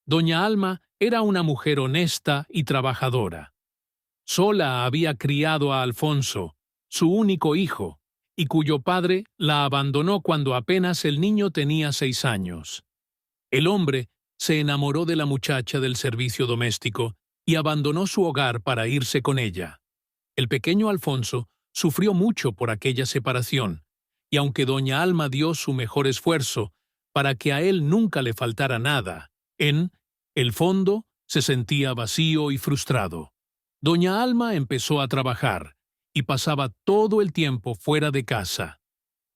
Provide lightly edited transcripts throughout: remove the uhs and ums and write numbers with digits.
Doña Alma era una mujer honesta y trabajadora. Sola había criado a Alfonso, su único hijo, y cuyo padre la abandonó cuando apenas el niño tenía 6 años. El hombre se enamoró de la muchacha del servicio doméstico y abandonó su hogar para irse con ella. El pequeño Alfonso sufrió mucho por aquella separación, y aunque doña Alma dio su mejor esfuerzo para que a él nunca le faltara nada, en el fondo se sentía vacío y frustrado. Doña Alma empezó a trabajar y pasaba todo el tiempo fuera de casa.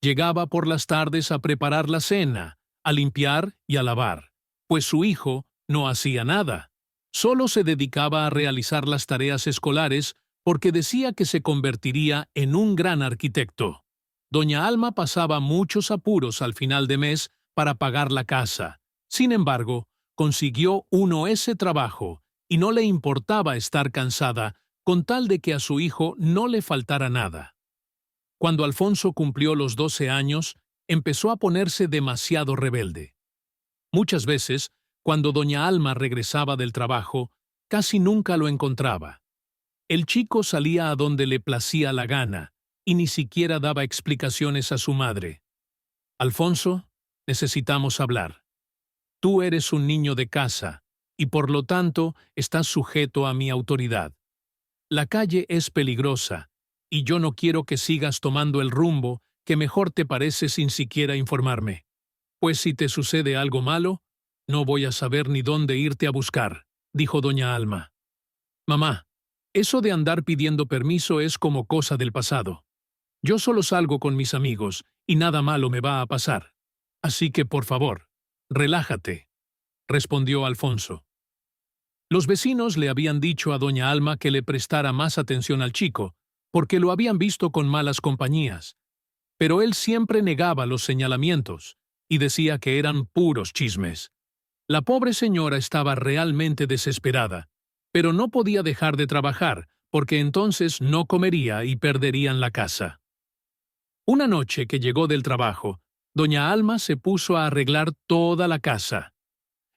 Llegaba por las tardes a preparar la cena, a limpiar y a lavar, pues su hijo no hacía nada. Solo se dedicaba a realizar las tareas escolares porque decía que se convertiría en un gran arquitecto. Doña Alma pasaba muchos apuros al final de mes para pagar la casa. Sin embargo, consiguió ese trabajo y no le importaba estar cansada con tal de que a su hijo no le faltara nada. Cuando Alfonso cumplió los 12 años, empezó a ponerse demasiado rebelde. Muchas veces, cuando doña Alma regresaba del trabajo, casi nunca lo encontraba. El chico salía a donde le placía la gana y ni siquiera daba explicaciones a su madre. Alfonso, necesitamos hablar. Tú eres un niño de casa y por lo tanto estás sujeto a mi autoridad. La calle es peligrosa y yo no quiero que sigas tomando el rumbo que mejor te parece sin siquiera informarme. Pues si te sucede algo malo, no voy a saber ni dónde irte a buscar, dijo doña Alma. Mamá, eso de andar pidiendo permiso es como cosa del pasado. Yo solo salgo con mis amigos y nada malo me va a pasar. Así que, por favor, relájate, respondió Alfonso. Los vecinos le habían dicho a doña Alma que le prestara más atención al chico, porque lo habían visto con malas compañías. Pero él siempre negaba los señalamientos y decía que eran puros chismes. La pobre señora estaba realmente desesperada, pero no podía dejar de trabajar, porque entonces no comería y perderían la casa. Una noche que llegó del trabajo, doña Alma se puso a arreglar toda la casa.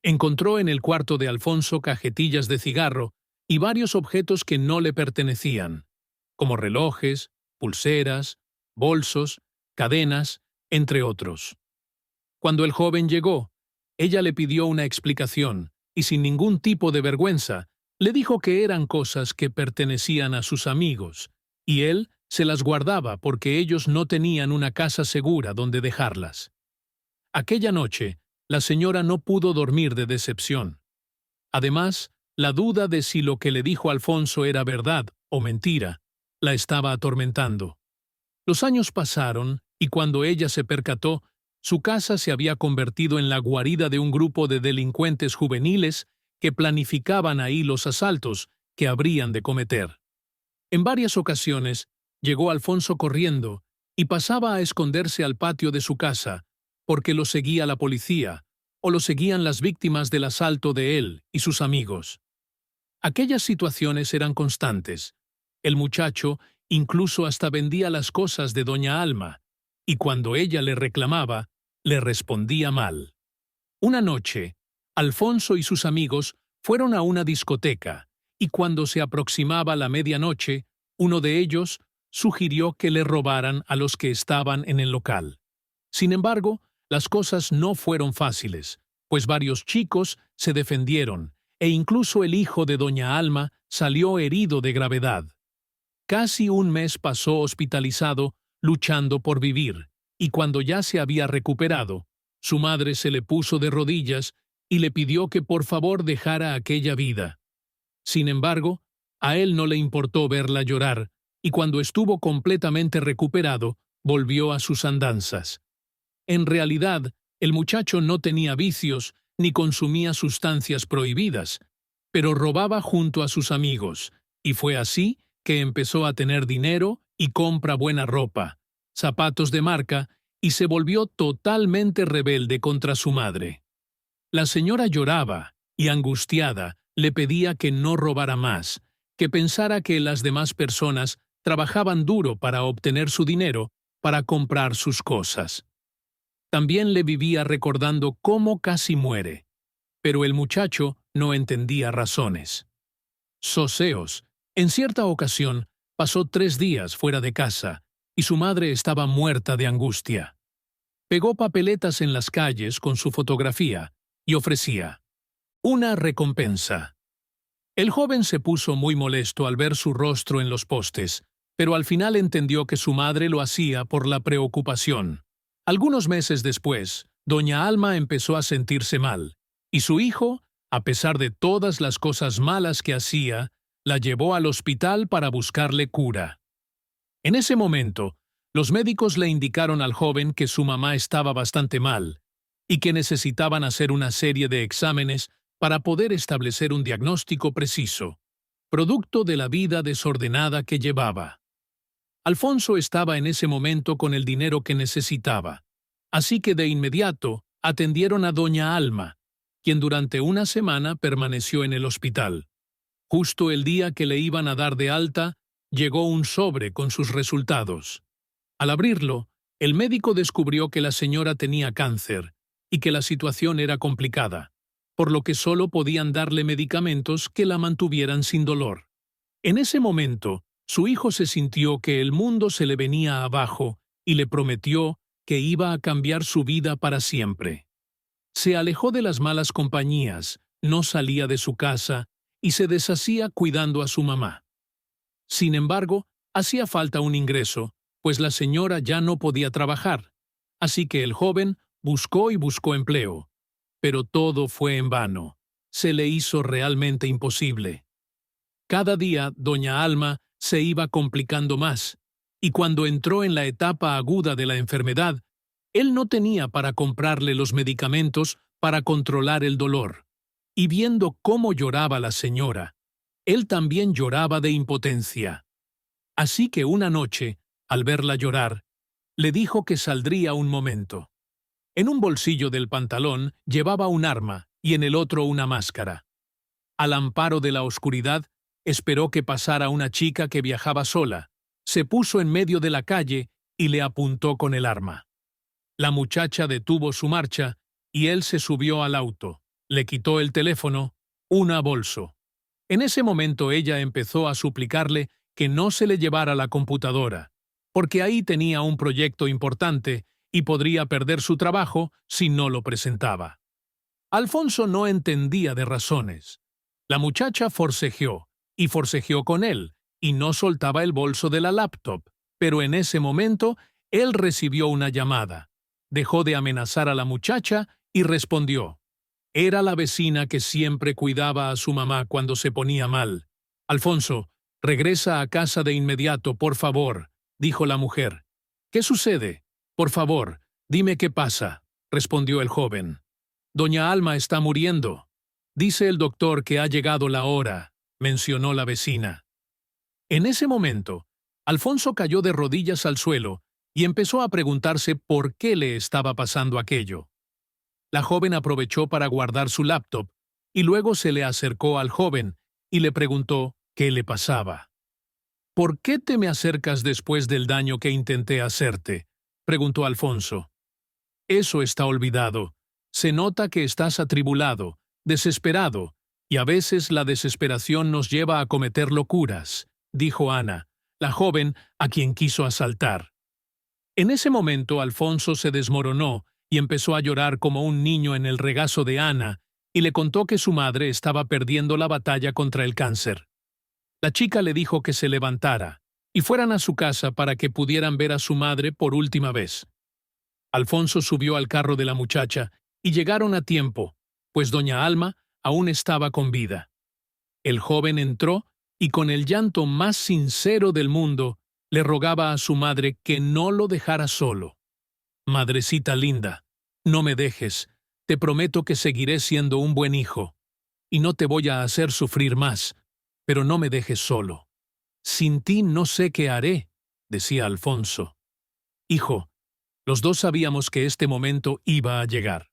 Encontró en el cuarto de Alfonso cajetillas de cigarro y varios objetos que no le pertenecían, como relojes, pulseras, bolsos, cadenas, entre otros. Cuando el joven llegó, ella le pidió una explicación y sin ningún tipo de vergüenza, le dijo que eran cosas que pertenecían a sus amigos, y él se las guardaba porque ellos no tenían una casa segura donde dejarlas. Aquella noche, la señora no pudo dormir de decepción. Además, la duda de si lo que le dijo Alfonso era verdad o mentira, la estaba atormentando. Los años pasaron y cuando ella se percató, su casa se había convertido en la guarida de un grupo de delincuentes juveniles que planificaban ahí los asaltos que habrían de cometer. En varias ocasiones, llegó Alfonso corriendo y pasaba a esconderse al patio de su casa, porque lo seguía la policía o lo seguían las víctimas del asalto de él y sus amigos. Aquellas situaciones eran constantes. El muchacho incluso hasta vendía las cosas de doña Alma, y cuando ella le reclamaba, le respondía mal. Una noche, Alfonso y sus amigos fueron a una discoteca, y cuando se aproximaba la medianoche, uno de ellos sugirió que le robaran a los que estaban en el local. Sin embargo, las cosas no fueron fáciles, pues varios chicos se defendieron, e incluso el hijo de doña Alma salió herido de gravedad. Casi un mes pasó hospitalizado, luchando por vivir, y cuando ya se había recuperado, su madre se le puso de rodillas y le pidió que por favor dejara aquella vida. Sin embargo, a él no le importó verla llorar, y cuando estuvo completamente recuperado, volvió a sus andanzas. En realidad, el muchacho no tenía vicios ni consumía sustancias prohibidas, pero robaba junto a sus amigos, y fue así que empezó a tener dinero y compra buena ropa, zapatos de marca, y se volvió totalmente rebelde contra su madre. La señora lloraba y, angustiada, le pedía que no robara más, que pensara que las demás personas trabajaban duro para obtener su dinero para comprar sus cosas. También le vivía recordando cómo casi muere. pero el muchacho no entendía razones. Soseos, en cierta ocasión, pasó 3 días fuera de casa, y su madre estaba muerta de angustia. Pegó papeletas en las calles con su fotografía y ofrecía una recompensa. El joven se puso muy molesto al ver su rostro en los postes, pero al final entendió que su madre lo hacía por la preocupación. Algunos meses después, doña Alma empezó a sentirse mal, y su hijo, a pesar de todas las cosas malas que hacía, la llevó al hospital para buscarle cura. En ese momento, los médicos le indicaron al joven que su mamá estaba bastante mal y que necesitaban hacer una serie de exámenes para poder establecer un diagnóstico preciso, producto de la vida desordenada que llevaba. Alfonso estaba en ese momento con el dinero que necesitaba, así que de inmediato atendieron a doña Alma, quien durante una semana permaneció en el hospital. Justo el día que le iban a dar de alta, llegó un sobre con sus resultados. Al abrirlo, el médico descubrió que la señora tenía cáncer y que la situación era complicada, por lo que solo podían darle medicamentos que la mantuvieran sin dolor. En ese momento, su hijo se sintió que el mundo se le venía abajo y le prometió que iba a cambiar su vida para siempre. Se alejó de las malas compañías, no salía de su casa y se deshacía cuidando a su mamá. Sin embargo, hacía falta un ingreso, pues la señora ya no podía trabajar, así que el joven buscó y buscó empleo. Pero todo fue en vano. Se le hizo realmente imposible. Cada día, doña Alma se iba complicando más, y cuando entró en la etapa aguda de la enfermedad, él no tenía para comprarle los medicamentos para controlar el dolor. Y viendo cómo lloraba la señora, él también lloraba de impotencia. Así que una noche, al verla llorar, le dijo que saldría un momento. En un bolsillo del pantalón llevaba un arma y en el otro una máscara. Al amparo de la oscuridad, esperó que pasara una chica que viajaba sola, se puso en medio de la calle y le apuntó con el arma. La muchacha detuvo su marcha y él se subió al auto, le quitó el teléfono, una bolso. En ese momento ella empezó a suplicarle que no se le llevara la computadora, porque ahí tenía un proyecto importante y podría perder su trabajo si no lo presentaba. Alfonso no entendía de razones. La muchacha forcejeó, y forcejeó con él, y no soltaba el bolso de la laptop, pero en ese momento él recibió una llamada. Dejó de amenazar a la muchacha y respondió. Era la vecina que siempre cuidaba a su mamá cuando se ponía mal. Alfonso, regresa a casa de inmediato, por favor, dijo la mujer. ¿Qué sucede? Por favor, dime qué pasa, respondió el joven. Doña Alma está muriendo. Dice el doctor que ha llegado la hora, mencionó la vecina. En ese momento, Alfonso cayó de rodillas al suelo y empezó a preguntarse por qué le estaba pasando aquello. La joven aprovechó para guardar su laptop y luego se le acercó al joven y le preguntó qué le pasaba. ¿Por qué te me acercas después del daño que intenté hacerte?, preguntó Alfonso. Eso está olvidado. Se nota que estás atribulado, desesperado, y a veces la desesperación nos lleva a cometer locuras, dijo Ana, la joven a quien quiso asaltar. En ese momento Alfonso se desmoronó y empezó a llorar como un niño en el regazo de Ana, y le contó que su madre estaba perdiendo la batalla contra el cáncer. La chica le dijo que se levantara y fueran a su casa para que pudieran ver a su madre por última vez. Alfonso subió al carro de la muchacha y llegaron a tiempo, pues doña Alma aún estaba con vida. El joven entró y con el llanto más sincero del mundo le rogaba a su madre que no lo dejara solo. Madrecita linda, no me dejes, te prometo que seguiré siendo un buen hijo, y no te voy a hacer sufrir más, pero no me dejes solo. Sin ti no sé qué haré, decía Alfonso. Hijo, los dos sabíamos que este momento iba a llegar.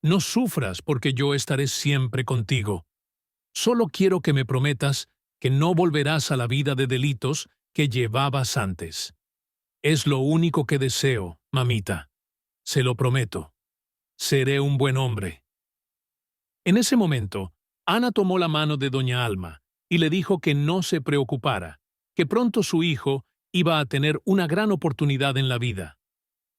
No sufras porque yo estaré siempre contigo. Solo quiero que me prometas que no volverás a la vida de delitos que llevabas antes. Es lo único que deseo, mamita. Se lo prometo. Seré un buen hombre. En ese momento, Ana tomó la mano de doña Alma y le dijo que no se preocupara, que pronto su hijo iba a tener una gran oportunidad en la vida.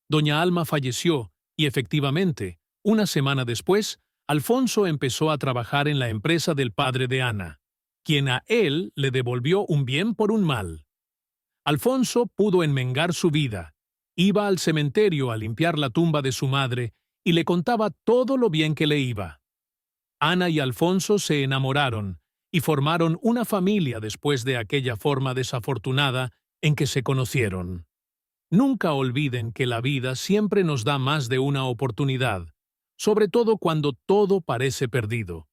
Doña Alma falleció y efectivamente, una semana después, Alfonso empezó a trabajar en la empresa del padre de Ana, quien a él le devolvió un bien por un mal. Alfonso pudo enmengar su vida. Iba al cementerio a limpiar la tumba de su madre y le contaba todo lo bien que le iba. Ana y Alfonso se enamoraron y formaron una familia después de aquella forma desafortunada en que se conocieron. Nunca olviden que la vida siempre nos da más de una oportunidad, sobre todo cuando todo parece perdido.